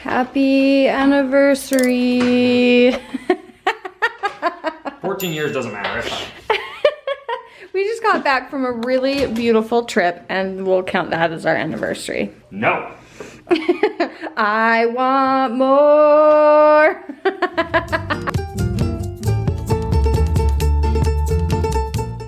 Happy anniversary. 14 years doesn't matter. It's fine. We just got back from a really beautiful trip and we'll count that as our anniversary. No. I want more.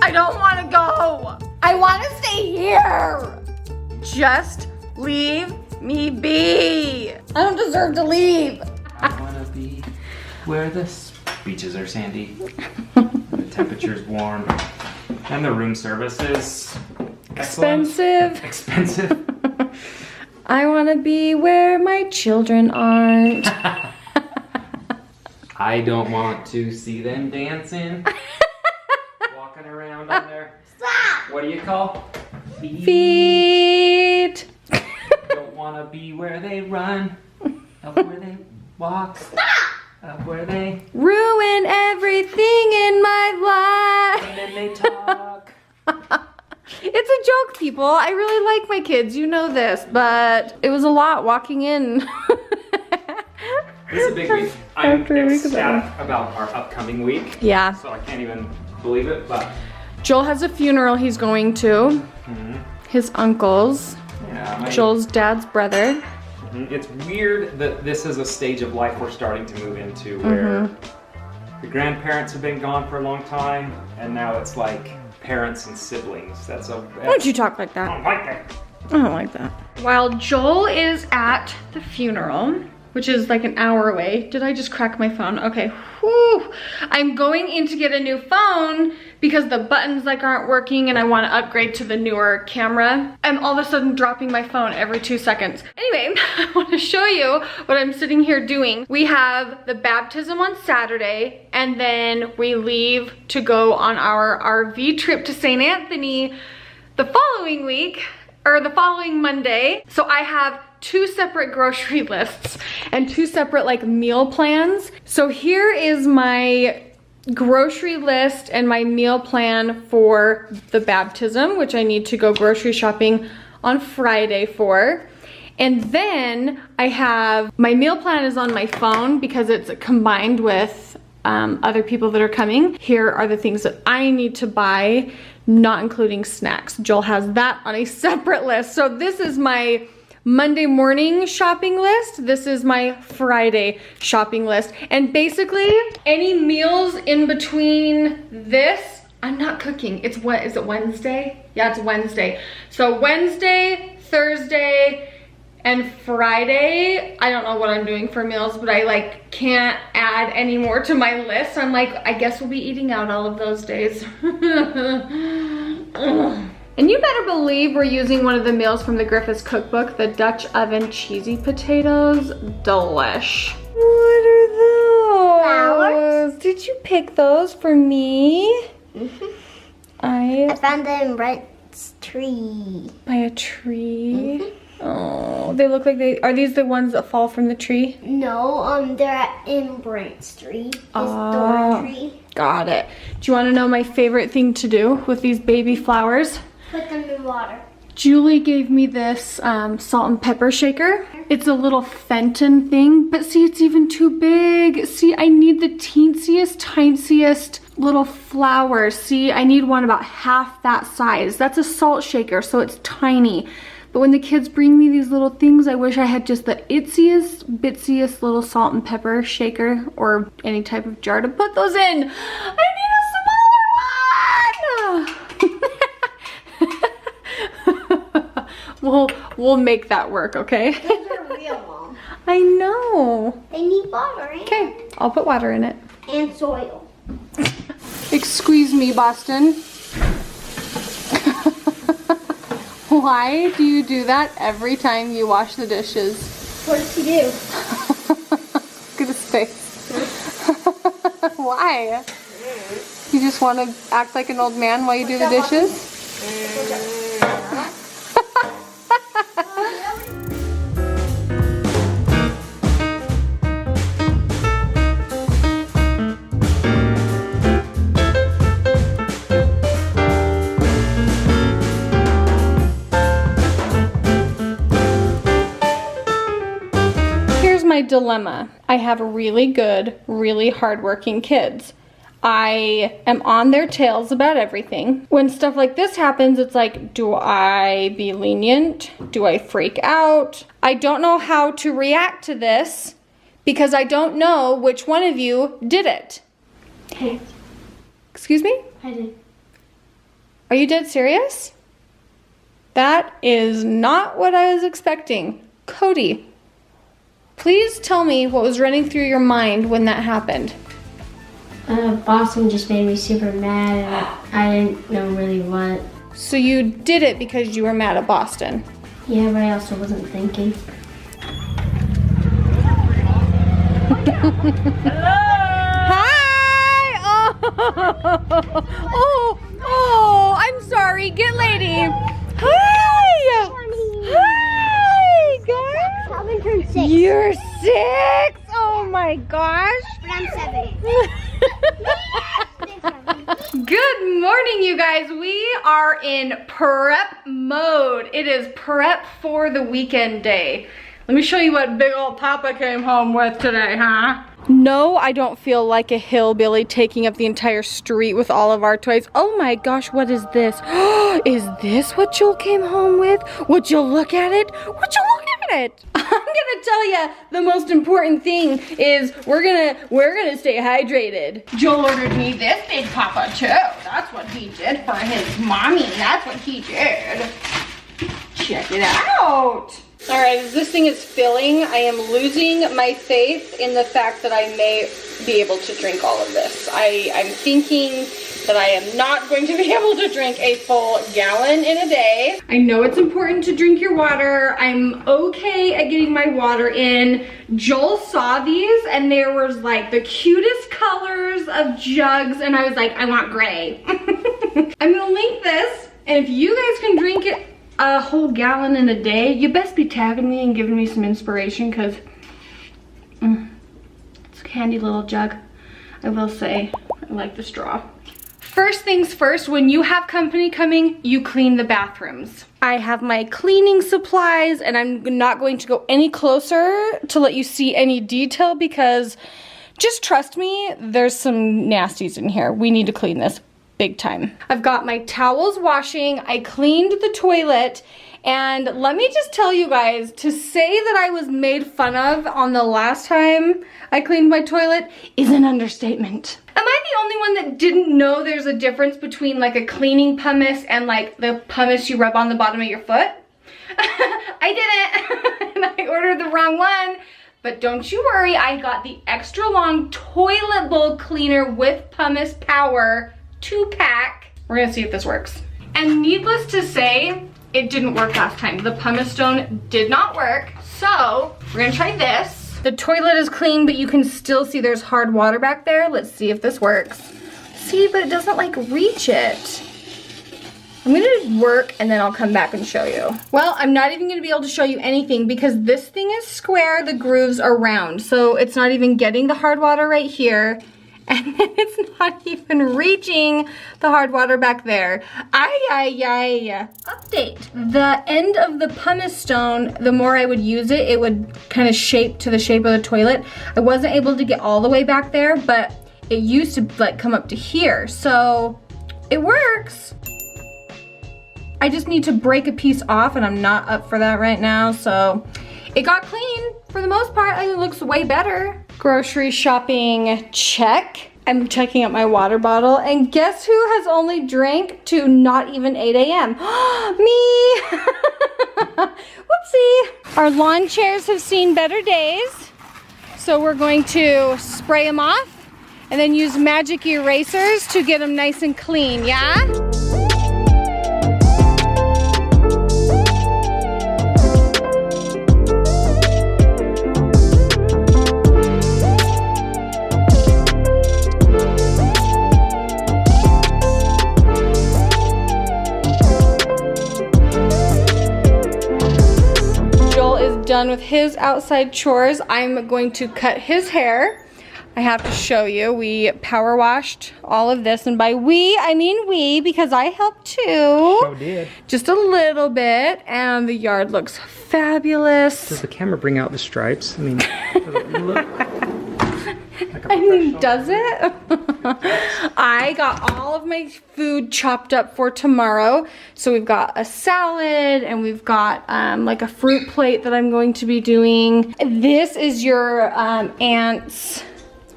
I don't want to go. I want to stay here. Just leave me be. I don't deserve to leave. I want to be where the beaches are sandy, the temperature's warm, and the room service is Expensive. Expensive. I want to be where my children aren't. I don't want to see them dancing, walking around on their, what do you call? Feet. Don't want to be where they run, up where they walk, up where they Ruin everything in my life. and then they talk. It's a joke, people. I really like my kids. You know this, but it was a lot walking in. This is a big week. I'm After a week of ecstatic about our upcoming week. Yeah. So I can't even believe it, but Joel has a funeral he's going to. His uncle's. yeah, Joel's dad's brother. it's weird that this is a stage of life we're starting to move into where the grandparents have been gone for a long time, and now it's like parents and siblings. Why don't you talk like I that? don't like that. I don't like that. While Joel is at the funeral, which is like an hour away. Did I just crack my phone? Okay, whew. I'm going in to get a new phone because the buttons like aren't working and I want to upgrade to the newer camera. I'm all of a sudden dropping my phone every 2 seconds. Anyway, I want to show you what I'm sitting here doing. We have the baptism on Saturday and then we leave to go on our RV trip to St. Anthony the following week, or the following Monday. So I have 2 separate grocery lists and 2 separate like meal plans. So here is my grocery list and my meal plan for the baptism, which I need to go grocery shopping on Friday for. And then I have, my meal plan is on my phone because it's combined with other people that are coming. Here are the things that I need to buy, not including snacks. Joel has that on a separate list. So this is my Monday morning shopping list. This is my Friday shopping list. And basically any meals in between this, I'm not cooking. It's what, is it Wednesday? Yeah, it's Wednesday. So Wednesday, Thursday, and Friday, I don't know what I'm doing for meals, but I like can't add any more to my list. So I'm like, I guess we'll be eating out all of those days. And you better believe we're using one of the meals from the Griffiths cookbook, the Dutch oven cheesy potatoes. Delish. What are those? Flowers. Did you pick those for me? I found them in Brent's tree. By a tree? Oh, they look like are these the ones that fall from the tree? No, they're in Brent's tree. His door tree. Got it. Do you want to know my favorite thing to do with these baby flowers? Put them in water. Julie gave me this salt and pepper shaker. It's a little Fenton thing, but see, it's even too big. See, I need the tiniest little flowers. See, I need one about half that size. That's a salt shaker, so it's tiny. But when the kids bring me these little things, I wish I had just the bitsiest little salt and pepper shaker or any type of jar to put those in. I need a smaller one! We'll make that work, okay? Those are real, Mom. I know. They need water in Okay, I'll put water in it. and soil. Excuse me, Boston. Why do you do that every time you wash the dishes? What does he do? Look at his face. Why? You just want to act like an old man while you do the dishes? my dilemma. I have really good, really hardworking kids. I am on their tails about everything. When stuff like this happens, it's like, do I be lenient? Do I freak out? I don't know how to react to this because I don't know which one of you did it. Hey. Excuse me? I did. Are you dead serious? That is not what I was expecting. Cody, please tell me what was running through your mind when that happened. Boston just made me super mad and I didn't know really what. So you did it because you were mad at Boston. Yeah, but I also wasn't thinking. Hi! Oh, I'm sorry. Get lady. Hi! Hi, guys. Calvin turned 6. You're 6? Oh my gosh. But I'm 7. Good morning, you guys. We are in prep mode. It is prep for the weekend day. Let me show you what big old Papa came home with today, huh? No, I don't feel like a hillbilly taking up the entire street with all of our toys. Oh my gosh, what is this? Is this what Joel came home with? Would you look at it? Would you look at it? I'm gonna tell you the most important thing is we're gonna stay hydrated. Joel ordered me this big Papa too. That's what he did for his mommy. That's what he did. Check it out. All right, as this thing is filling, I am losing my faith in the fact that I may be able to drink all of this. I'm thinking that I am not going to be able to drink a full gallon in a day. I know it's important to drink your water. I'm okay at getting my water in. Joel saw these and there was like the cutest colors of jugs and I was like, I want gray. I'm gonna link this and if you guys can drink it a whole gallon in a day, you best be tagging me and giving me some inspiration because it's a handy little jug. I will say, I like the straw. First things first, when you have company coming, you clean the bathrooms. I have my cleaning supplies and I'm not going to go any closer to let you see any detail because just trust me, there's some nasties in here. We need to clean this. Big time. I've got my towels washing. I cleaned the toilet and let me just tell you guys, to say that I was made fun of on the last time I cleaned my toilet is an understatement. Am I the only one that didn't know there's a difference between like a cleaning pumice and like the pumice you rub on the bottom of your foot? I didn't and I ordered the wrong one. But don't you worry, I got the extra long toilet bowl cleaner with pumice power 2-pack. We're gonna see if this works. And needless to say, it didn't work last time. The pumice stone did not work. So we're gonna try this. The toilet is clean, but you can still see there's hard water back there. Let's see if this works. See, but it doesn't like reach it. I'm gonna work and then I'll come back and show you. Well, I'm not even gonna be able to show you anything because this thing is square, the grooves are round. So it's not even getting the hard water right here. And it's not even reaching the hard water back there. Update. The end of the pumice stone, the more I would use it, it would kind of shape to the shape of the toilet. I wasn't able to get all the way back there, but it used to like come up to here. So it works. I just need to break a piece off and I'm not up for that right now. So it got clean for the most part. It looks way better. Grocery shopping, check. I'm checking out my water bottle and guess who has only drank to not even 8 a.m. Me. Whoopsie. Our lawn chairs have seen better days. So we're going to spray them off and then use magic erasers to get them nice and clean, yeah? Done with his outside chores. I'm going to cut his hair. I have to show you. We power washed all of this, and by we, I mean we, because I helped too. Sure did. Just a little bit, and the yard looks fabulous. Does the camera bring out the stripes? I mean, does it look like a I mean, professional? does it? I got all of my food chopped up for tomorrow. So we've got a salad, and we've got like a fruit plate that I'm going to be doing. This is your aunt's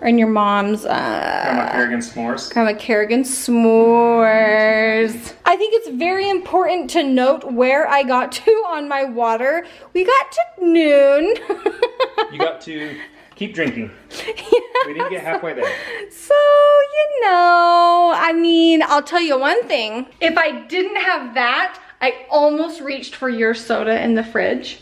and your mom's Grandma Kerrigan s'mores. Grandma Kerrigan s'mores. I think it's very important to note where I got to on my water. We got to noon. You got to keep drinking. We didn't get halfway there. So, you know, I mean, I'll tell you one thing. If I didn't have that, I almost reached for your soda in the fridge.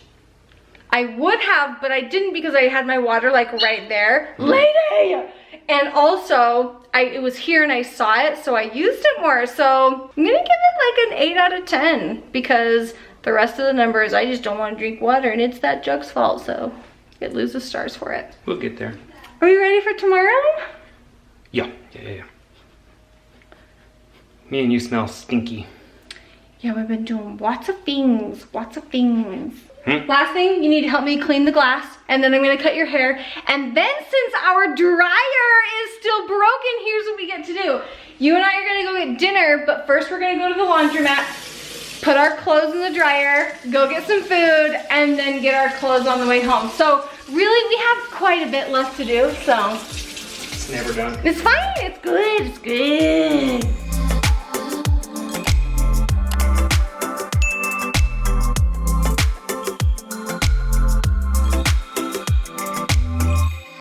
I would have, but I didn't because I had my water like right there. Lady! And also, it was here and I saw it, so I used it more. So I'm gonna give it like an 8 out of 10 because the rest of the numbers, I just don't want to drink water, and it's that jug's fault, so it loses stars for it. We'll get there. Are we ready for tomorrow? Yeah. Me and you smell stinky. Yeah, we've been doing lots of things. Last thing, you need to help me clean the glass, and then I'm gonna cut your hair. And then since our dryer is still broken, here's what we get to do. You and I are gonna go get dinner, but first we're gonna go to the laundromat, put our clothes in the dryer, go get some food, and then get our clothes on the way home. So really, we have quite a bit left to do, so. It's never done. It's fine, it's good, it's good.